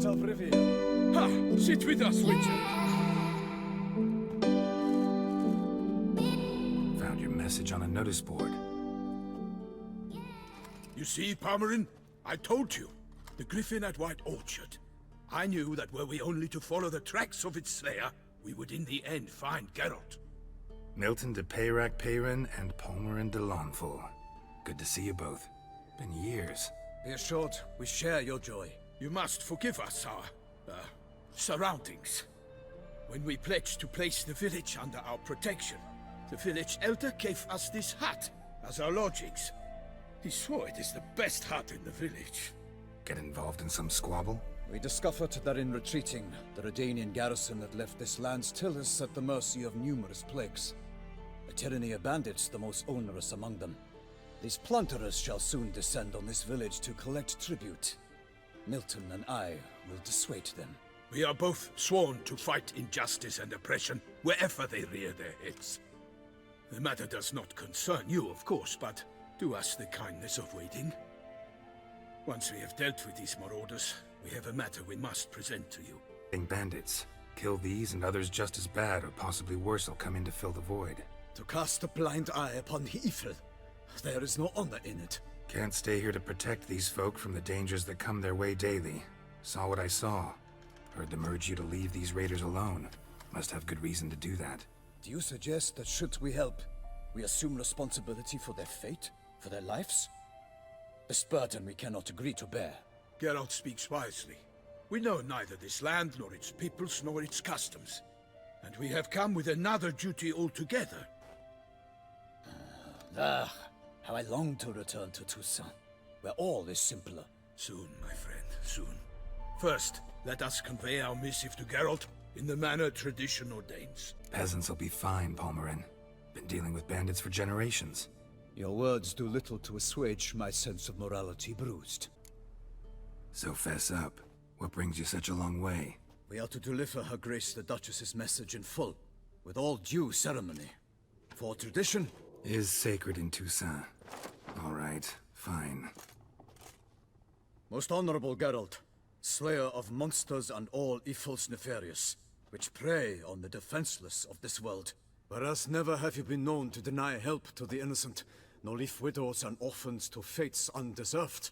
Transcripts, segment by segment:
art of reveal. Ha! Sit with us, Witcher. Found your message on a notice board. You see, Palmerin? I told you. The griffin at White Orchard. I knew that were we only to follow the tracks of its slayer, we would in the end find Geralt. Milton de Peyrac Peyrin and Palmerin de Lawnful. Good to see you both. Been years. Be assured, we share your joy. You must forgive us our, surroundings. When we pledged to place the village under our protection, the village elder gave us this hut as our lodgings. He swore it is the best hut in the village. Get involved in some squabble? We discovered that in retreating, the Redanian garrison that left this land still is at the mercy of numerous plagues. A tyranny of bandits, the most onerous among them. These plunderers shall soon descend on this village to collect tribute. Milton and I will dissuade them. We are both sworn to fight injustice and oppression wherever they rear their heads. The matter does not concern you, of course, but do us the kindness of waiting. Once we have dealt with these marauders, we have a matter we must present to you. Bandits. Kill these and others just as bad or possibly worse will come in to fill the void. To cast a blind eye upon the evil. There is no honor in it. Can't stay here to protect these folk from the dangers that come their way daily. Saw what I saw. Heard them urge you to leave these raiders alone. Must have good reason to do that. Do you suggest that should we help, we assume responsibility for their fate? For their lives? This burden we cannot agree to bear. Geralt speaks wisely. We know neither this land, nor its peoples, nor its customs. And we have come with another duty altogether. How I long to return to Toussaint, where all is simpler. Soon, my friend, soon. First, let us convey our missive to Geralt in the manner tradition ordains. Peasants will be fine, Palmerin. Been dealing with bandits for generations. Your words do little to assuage my sense of morality bruised. So fess up. What brings you such a long way? We are to deliver Her Grace the Duchess's message in full, with all due ceremony. For tradition is sacred in Toussaint. All right, fine. Most honorable Geralt, slayer of monsters and all evils nefarious, which prey on the defenseless of this world. Whereas never have you been known to deny help to the innocent, nor leave widows and orphans to fates undeserved.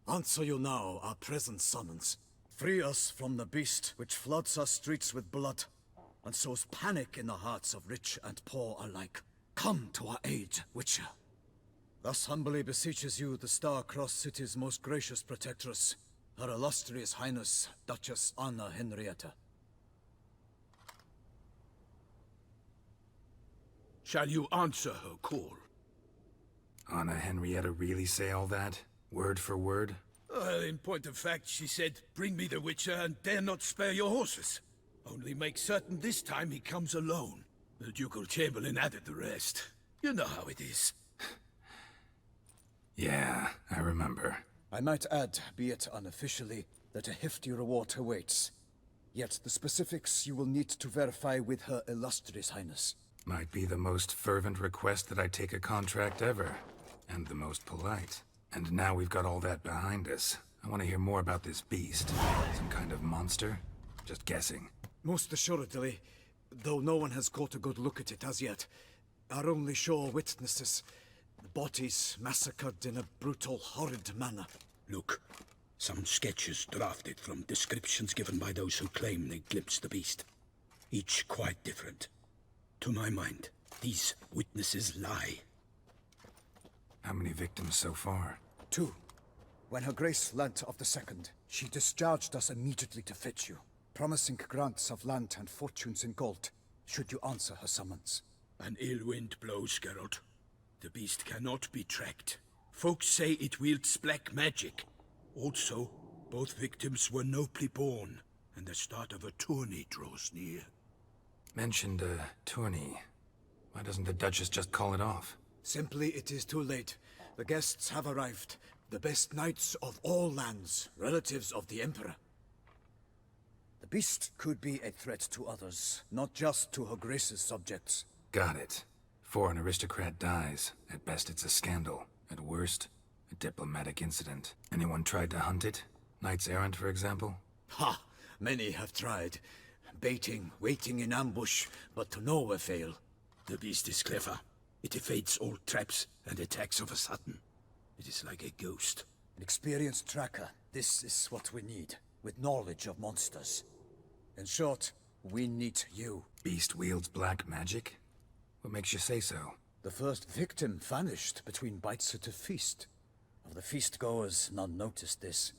Answer you now our present summons. Free us from the beast which floods our streets with blood, and sows panic in the hearts of rich and poor alike. Come to our aid, Witcher. Thus humbly beseeches you the Star-Crossed City's most gracious protectress, Her Illustrious Highness, Duchess Anna Henrietta. Shall you answer her call? Anna Henrietta really say all that? Word for word? Well, in point of fact, she said, "Bring me the Witcher and dare not spare your horses. Only make certain this time he comes alone." The Ducal Chamberlain added the rest. You know how it is. Yeah, I remember. I might add, be it unofficially, that a hefty reward awaits. Yet the specifics you will need to verify with Her Illustrious Highness. Might be the most fervent request that I take a contract ever. And the most polite. And now we've got all that behind us. I want to hear more about this beast. Some kind of monster? Just guessing. Most assuredly, though no one has caught a good look at it as yet. Our only sure witnesses. Bodies massacred in a brutal, horrid manner. Look, some sketches drafted from descriptions given by those who claim they glimpsed the beast. Each quite different. To my mind, these witnesses lie. How many victims so far? 2. When Her Grace learnt of the second, she discharged us immediately to fetch you, promising grants of land and fortunes in gold, should you answer her summons. An ill wind blows, Geralt. The beast cannot be tracked. Folks say it wields black magic. Also, both victims were nobly born, and the start of a tourney draws near. Mentioned a tourney. Why doesn't the Duchess just call it off? Simply, it is too late. The guests have arrived. The best knights of all lands, relatives of the Emperor. The beast could be a threat to others, not just to Her Grace's subjects. Got it. Before an aristocrat dies, at best it's a scandal. At worst, a diplomatic incident. Anyone tried to hunt it? Knights errant, for example? Ha! Many have tried. Baiting, waiting in ambush, but to no avail. The beast is clever. It evades all traps and attacks of a sudden. It is like a ghost. An experienced tracker. This is what we need, with knowledge of monsters. In short, we need you. Beast wields black magic? What makes you say so? The first victim vanished between bites at a feast. Of the feast-goers, none noticed this.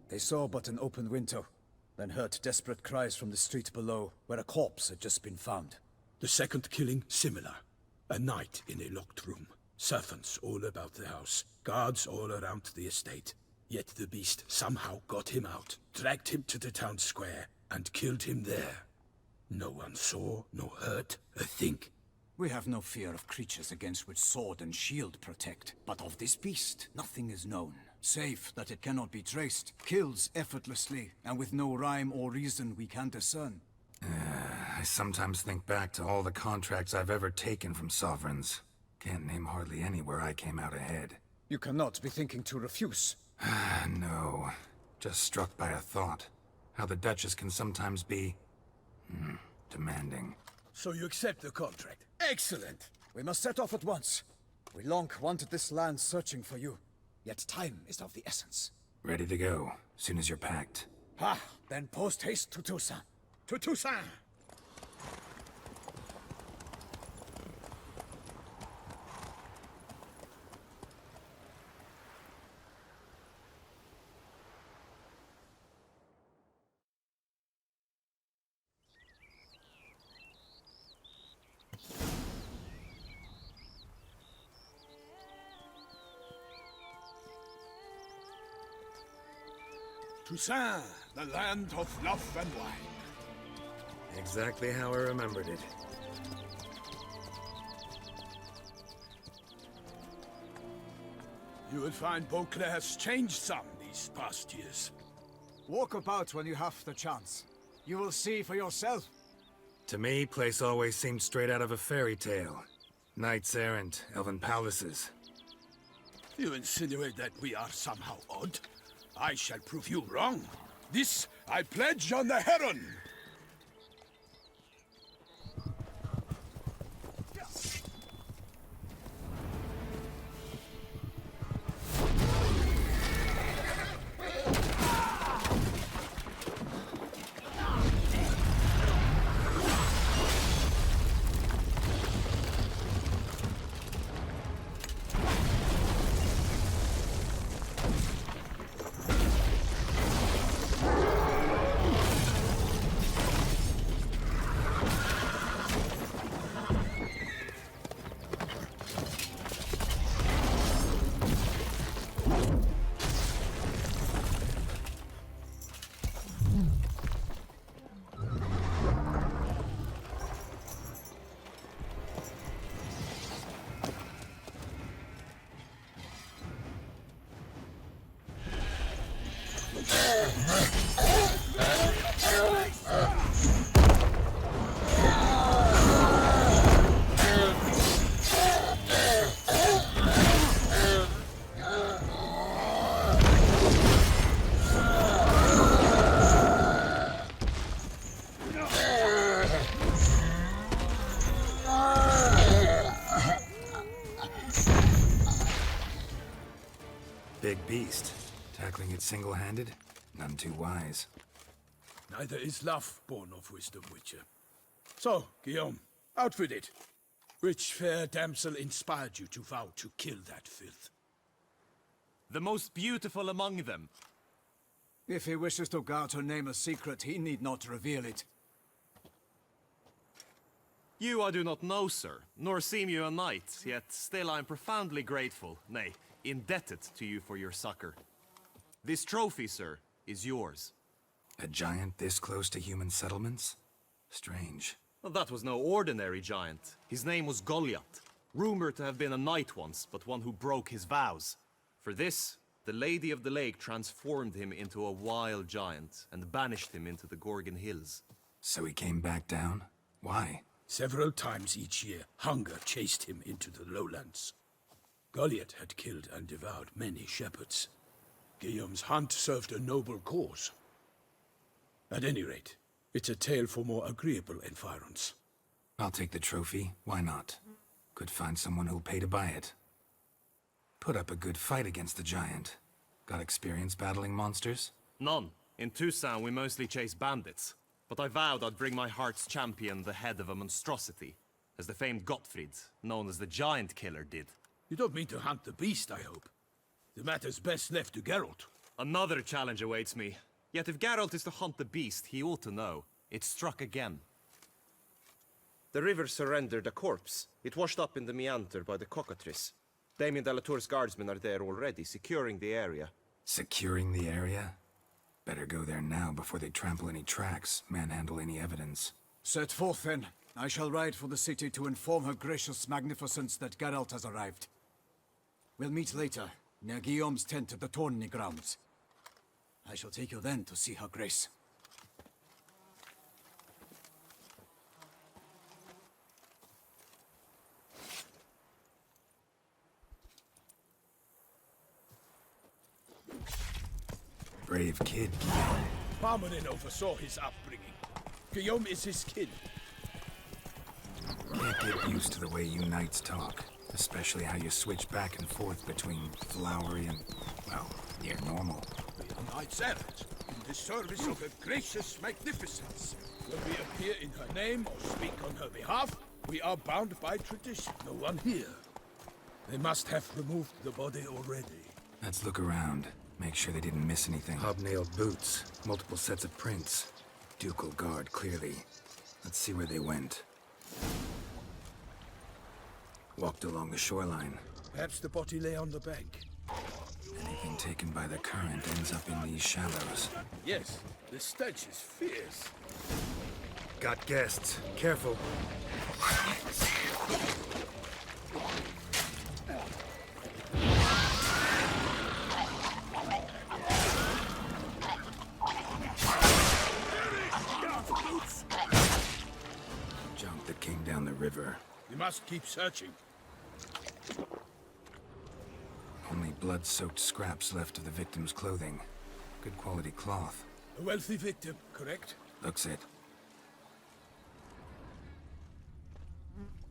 They saw but an open window, then heard desperate cries from the street below, where a corpse had just been found. The second killing, similar. A night in a locked room. Servants all about the house. Guards all around the estate. Yet the beast somehow got him out, dragged him to the town square, and killed him there. No one saw, nor heard a thing. We have no fear of creatures against which sword and shield protect. But of this beast, nothing is known. Save that it cannot be traced, kills effortlessly, and with no rhyme or reason we can discern. I sometimes think back to all the contracts I've ever taken from sovereigns. Can't name hardly any where I came out ahead. You cannot be thinking to refuse. No. Just struck by a thought. How the Duchess can sometimes be... demanding. So you accept the contract. Excellent! We must set off at once. We long wanted this land searching for you. Yet time is of the essence. Ready to go, soon as you're packed. Ha! Then post haste to Toussaint. To Toussaint! Toussaint, the land of love and wine. Exactly how I remembered it. You will find Beauclair's changed some these past years. Walk about when you have the chance. You will see for yourself. To me, place always seemed straight out of a fairy tale. Knights errant, elven palaces. You insinuate that we are somehow odd? I shall prove you wrong. This I pledge on the Heron! Big beast. Tackling it single-handed? None too wise. Neither is love born of wisdom, Witcher. So, Guillaume, out with it. Which fair damsel inspired you to vow to kill that filth? The most beautiful among them. If he wishes to guard her name a secret, he need not reveal it. You I do not know, sir, nor seem you a knight, yet still I am profoundly grateful, nay, indebted to you for your succor. This trophy, sir, is yours. A giant this close to human settlements? Strange. Well, that was no ordinary giant. His name was Goliath, rumored to have been a knight once, but one who broke his vows. For this, the Lady of the Lake transformed him into a wild giant and banished him into the Gorgon Hills. So he came back down? Why? Several times each year, hunger chased him into the lowlands. Goliath had killed and devoured many shepherds. Guillaume's hunt served a noble cause. At any rate, it's a tale for more agreeable environs. I'll take the trophy. Why not? Could find someone who'll pay to buy it. Put up a good fight against the giant. Got experience battling monsters? None. In Toussaint, we mostly chase bandits. But I vowed I'd bring my heart's champion the head of a monstrosity, as the famed Gottfried, known as the Giant Killer, did. You don't mean to hunt the beast, I hope. The matter's best left to Geralt. Another challenge awaits me. Yet if Geralt is to hunt the beast, he ought to know. It struck again. The river surrendered a corpse. It washed up in the meander by the cockatrice. Damien de la Tour's guardsmen are there already, securing the area. Securing the area? Better go there now before they trample any tracks, manhandle any evidence. Set forth then. I shall ride for the city to inform her gracious magnificence that Geralt has arrived. We'll meet later, near Guillaume's tent at the tourney grounds. I shall take you then to see her grace. Brave kid, Guillaume. Parmanin oversaw his upbringing. Guillaume is his kin. Can't get used to the way you knights talk. Especially how you switch back and forth between flowery and, well, near normal. We are knights errant, in the service of her gracious magnificence. When we appear in her name or speak on her behalf, we are bound by tradition. No one here. They must have removed the body already. Let's look around. Make sure they didn't miss anything. Hobnailed boots, multiple sets of prints. Ducal guard, clearly. Let's see where they went. Walked along the shoreline. Perhaps the body lay on the bank. Anything taken by the current ends up in these shallows. Yes, the stench is fierce. Got guests. Careful. Junk that came down the river. We must keep searching. Only blood-soaked scraps left of the victim's clothing. Good quality cloth. A wealthy victim, correct? Looks it.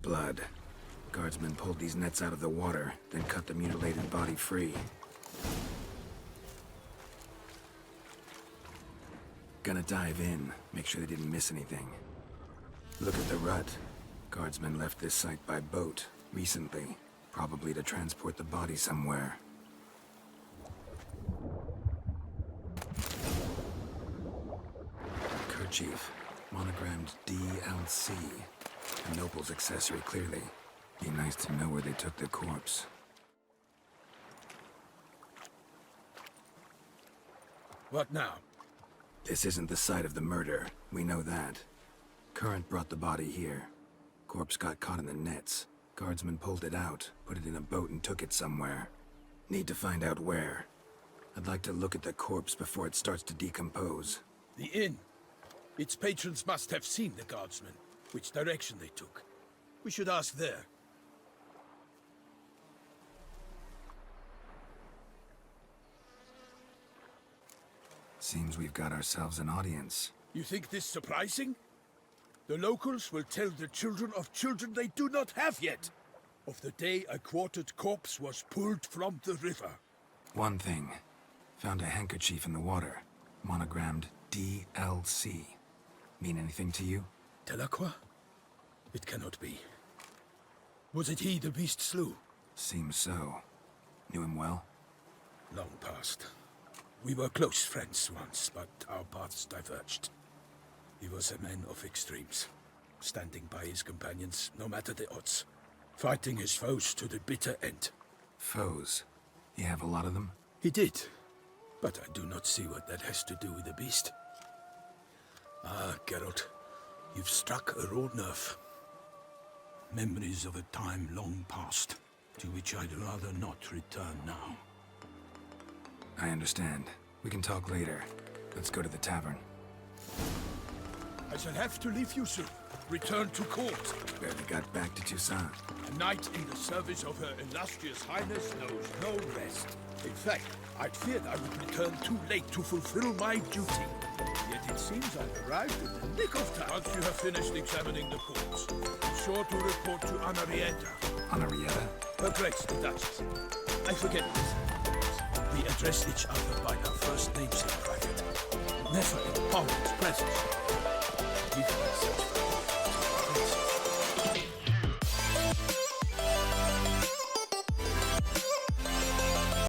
Blood. Guardsmen pulled these nets out of the water, then cut the mutilated body free. Gonna dive in, make sure they didn't miss anything. Look at the rut. Guardsmen left this site by boat, recently. Probably to transport the body somewhere. Kerchief. Monogrammed DLC. A noble's accessory, clearly. Be nice to know where they took the corpse. What now? This isn't the site of the murder. We know that. Current brought the body here. Corpse got caught in the nets. Guardsmen pulled it out, put it in a boat and took it somewhere. Need to find out where. I'd like to look at the corpse before it starts to decompose. The inn. Its patrons must have seen the guardsmen, which direction they took. We should ask there. Seems we've got ourselves an audience. You think this surprising? The locals will tell the children of children they do not have yet, of the day a quartered corpse was pulled from the river. One thing. Found a handkerchief in the water. Monogrammed DLC. Mean anything to you? Delacroix? It cannot be. Was it he the beast slew? Seems so. Knew him well? Long past. We were close friends once, but our paths diverged. He was a man of extremes, standing by his companions, no matter the odds. Fighting his foes to the bitter end. Foes? You have a lot of them? He did, but I do not see what that has to do with the beast. Ah, Geralt, you've struck a raw nerve. Memories of a time long past, to which I'd rather not return now. I understand. We can talk later. Let's go to the tavern. I shall have to leave you soon. Return to court. Barely got back to Toussaint. A knight in the service of her illustrious highness knows no rest. In fact, I'd feared I would return too late to fulfill my duty. Yet it seems I've arrived in the nick of time. Once you have finished examining the courts, be sure to report to Anarietta. Anarietta? Her Grace, the Duchess. I forget this. We address each other by our first names in private. Never in public presence. Give me such